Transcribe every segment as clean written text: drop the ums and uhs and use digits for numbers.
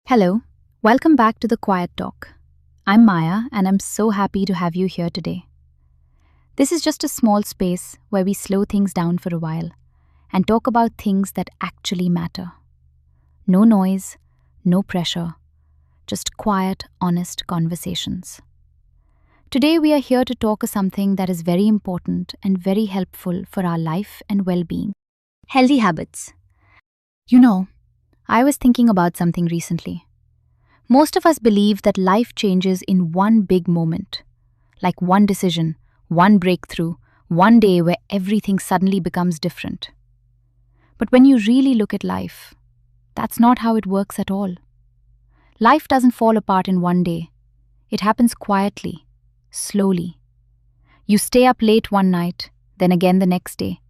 Hello, welcome back to the Quiet Talk. I'm Maya, and I'm so happy to have you here today. This is just a small space where we slow things down for a while and talk about things that actually matter. No noise, no pressure, just quiet, honest conversations. Today, we are here to talk something that is very important and very helpful for our life and well being: healthy habits. You know, I was thinking about something recently. Most of us believe that life changes in one big moment, like one decision, one breakthrough, one day where everything suddenly becomes different. But when you really look at life, that's not how it works at all. Life doesn't fall apart in one day. It happens quietly, slowly. You stay up late one night, then again the next day.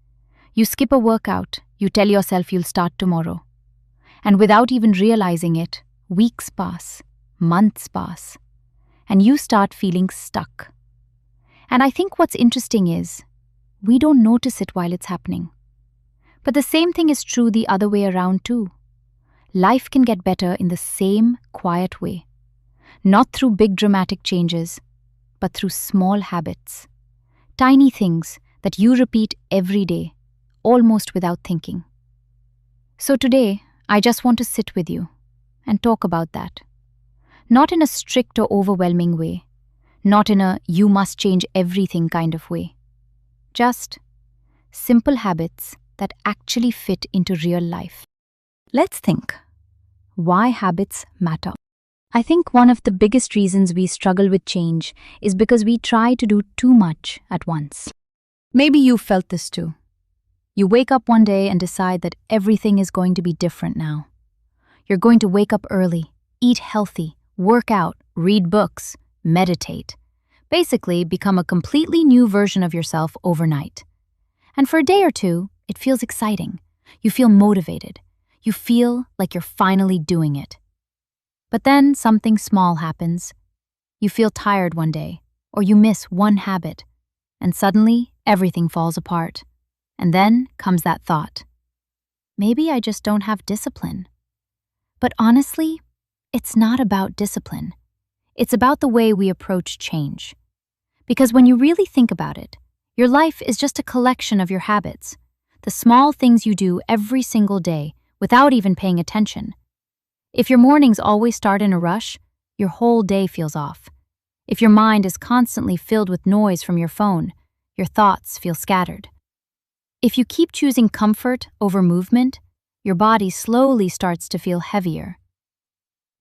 You skip a workout, you tell yourself you'll start tomorrow. And without even realizing it, weeks pass, months pass, and you start feeling stuck. And I think what's interesting is, we don't notice it while it's happening. But the same thing is true the other way around too. Life can get better in the same quiet way, not through big dramatic changes, but through small habits, tiny things that you repeat every day, almost without thinking. So today, I just want to sit with you and talk about that. Not in a strict or overwhelming way, not in a you must change everything kind of way. Just simple habits that actually fit into real life. Let's think. Why habits matter? I think one of the biggest reasons we struggle with change is because we try to do too much at once. Maybe you've felt this too. You wake up one day and decide that everything is going to be different now. You're going to wake up early, eat healthy, work out, read books, meditate. Basically, become a completely new version of yourself overnight. And for a day or two, it feels exciting. You feel motivated. You feel like you're finally doing it. But then something small happens. You feel tired one day, or you miss one habit, and suddenly everything falls apart. And then comes that thought, maybe I just don't have discipline. But honestly, it's not about discipline. It's about the way we approach change. Because when you really think about it, your life is just a collection of your habits, the small things you do every single day without even paying attention. If your mornings always start in a rush, your whole day feels off. If your mind is constantly filled with noise from your phone, your thoughts feel scattered. If you keep choosing comfort over movement, your body slowly starts to feel heavier.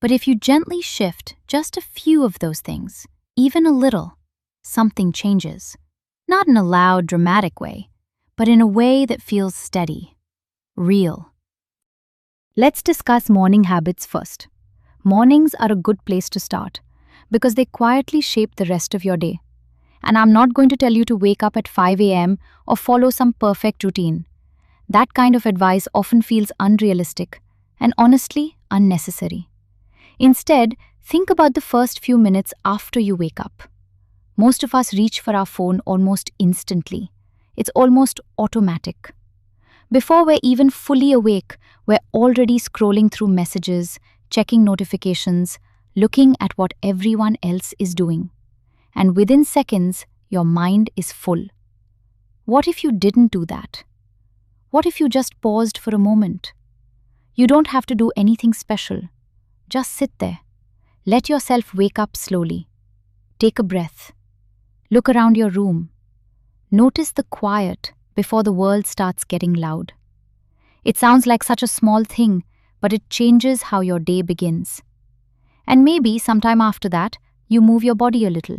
But if you gently shift just a few of those things, even a little, something changes. Not in a loud, dramatic way, but in a way that feels steady, real. Let's discuss morning habits first. Mornings are a good place to start because they quietly shape the rest of your day. And I'm not going to tell you to wake up at 5 a.m. or follow some perfect routine. That kind of advice often feels unrealistic and honestly unnecessary. Instead, think about the first few minutes after you wake up. Most of us reach for our phone almost instantly. It's almost automatic. Before we're even fully awake, we're already scrolling through messages, checking notifications, looking at what everyone else is doing. And within seconds, your mind is full. What if you didn't do that? What if you just paused for a moment? You don't have to do anything special. Just sit there. Let yourself wake up slowly. Take a breath. Look around your room. Notice the quiet before the world starts getting loud. It sounds like such a small thing, but it changes how your day begins. And maybe sometime after that, you move your body a little.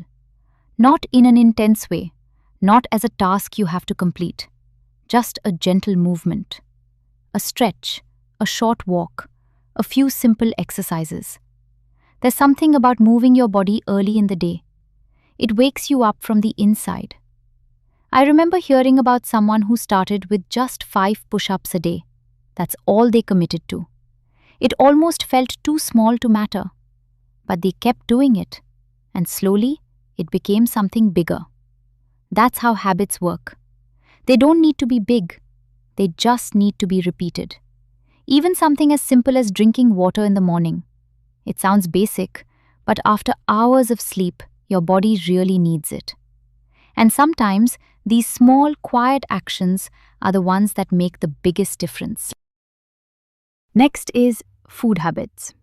Not in an intense way, not as a task you have to complete. Just a gentle movement. A stretch, a short walk, a few simple exercises. There's something about moving your body early in the day. It wakes you up from the inside. I remember hearing about someone who started with just 5 push-ups a day. That's all they committed to. It almost felt too small to matter. But they kept doing it, and slowly, it became something bigger. That's how habits work. They don't need to be big. They just need to be repeated. Even something as simple as drinking water in the morning. It sounds basic, but after hours of sleep, your body really needs it. And sometimes these small, quiet actions are the ones that make the biggest difference. Next is food habits.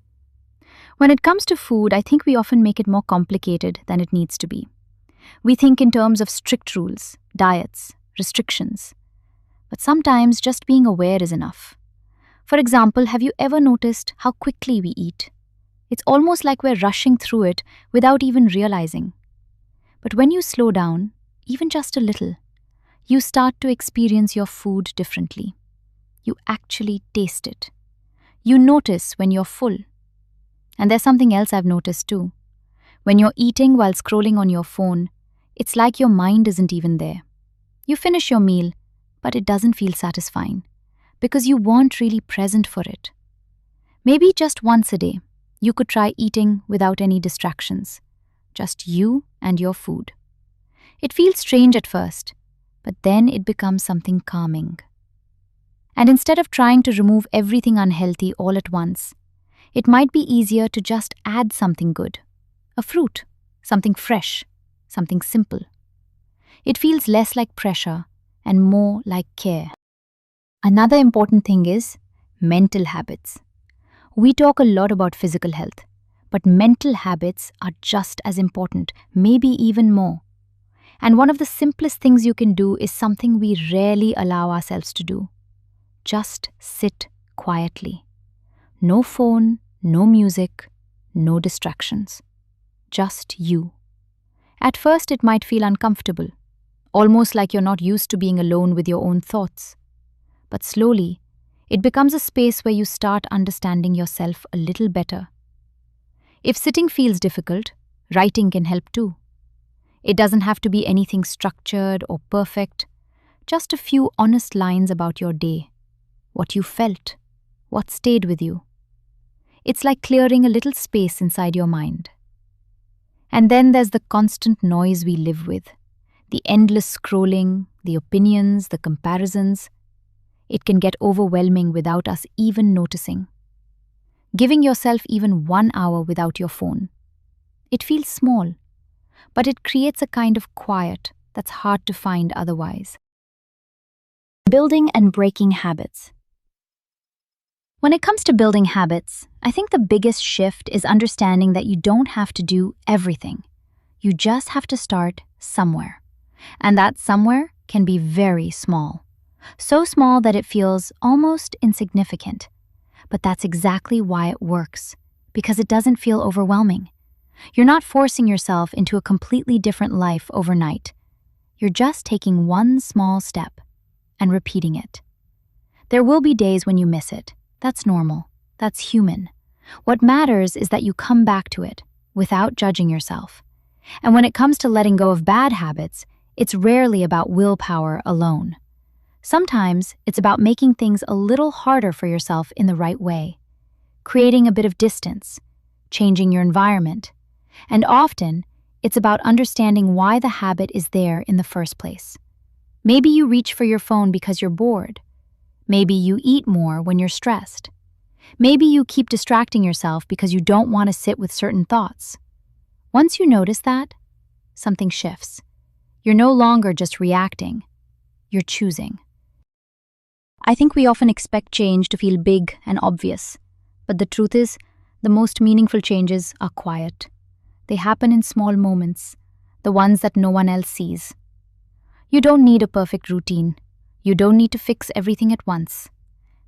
When it comes to food, I think we often make it more complicated than it needs to be. We think in terms of strict rules, diets, restrictions. But sometimes just being aware is enough. For example, have you ever noticed how quickly we eat? It's almost like we're rushing through it without even realizing. But when you slow down, even just a little, you start to experience your food differently. You actually taste it. You notice when you're full. And there's something else I've noticed too. When you're eating while scrolling on your phone, it's like your mind isn't even there. You finish your meal, but it doesn't feel satisfying because you weren't really present for it. Maybe just once a day, you could try eating without any distractions, just you and your food. It feels strange at first, but then it becomes something calming. And instead of trying to remove everything unhealthy all at once, it might be easier to just add something good. A fruit, something fresh, something simple. It feels less like pressure and more like care. Another important thing is mental habits. We talk a lot about physical health, but mental habits are just as important, maybe even more. And one of the simplest things you can do is something we rarely allow ourselves to do. Just sit quietly. No phone, no music, no distractions. Just you. At first, it might feel uncomfortable, almost like you're not used to being alone with your own thoughts. But slowly, it becomes a space where you start understanding yourself a little better. If sitting feels difficult, writing can help too. It doesn't have to be anything structured or perfect, just a few honest lines about your day, what you felt, what stayed with you. It's like clearing a little space inside your mind. And then there's the constant noise we live with, the endless scrolling, the opinions, the comparisons. It can get overwhelming without us even noticing. Giving yourself even 1 hour without your phone. It feels small, but it creates a kind of quiet that's hard to find otherwise. Building and breaking habits. When it comes to building habits, I think the biggest shift is understanding that you don't have to do everything. You just have to start somewhere. And that somewhere can be very small. So small that it feels almost insignificant. But that's exactly why it works, because it doesn't feel overwhelming. You're not forcing yourself into a completely different life overnight. You're just taking one small step and repeating it. There will be days when you miss it. That's normal. That's human. What matters is that you come back to it without judging yourself. And when it comes to letting go of bad habits, it's rarely about willpower alone. Sometimes it's about making things a little harder for yourself in the right way, creating a bit of distance, changing your environment, and often it's about understanding why the habit is there in the first place. Maybe you reach for your phone because you're bored. Maybe you eat more when you're stressed. Maybe you keep distracting yourself because you don't want to sit with certain thoughts. Once you notice that, something shifts. You're no longer just reacting, you're choosing. I think we often expect change to feel big and obvious, but the truth is, the most meaningful changes are quiet. They happen in small moments, the ones that no one else sees. You don't need a perfect routine. You don't need to fix everything at once.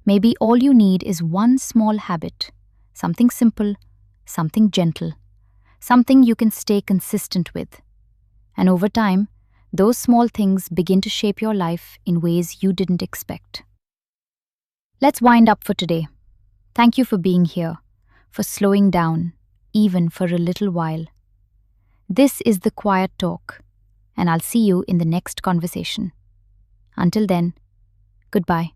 Maybe all you need is one small habit, something simple, something gentle, something you can stay consistent with. And over time, those small things begin to shape your life in ways you didn't expect. Let's wind up for today. Thank you for being here, for slowing down, even for a little while. This is The Quiet Talk, and I'll see you in the next conversation. Until then, goodbye.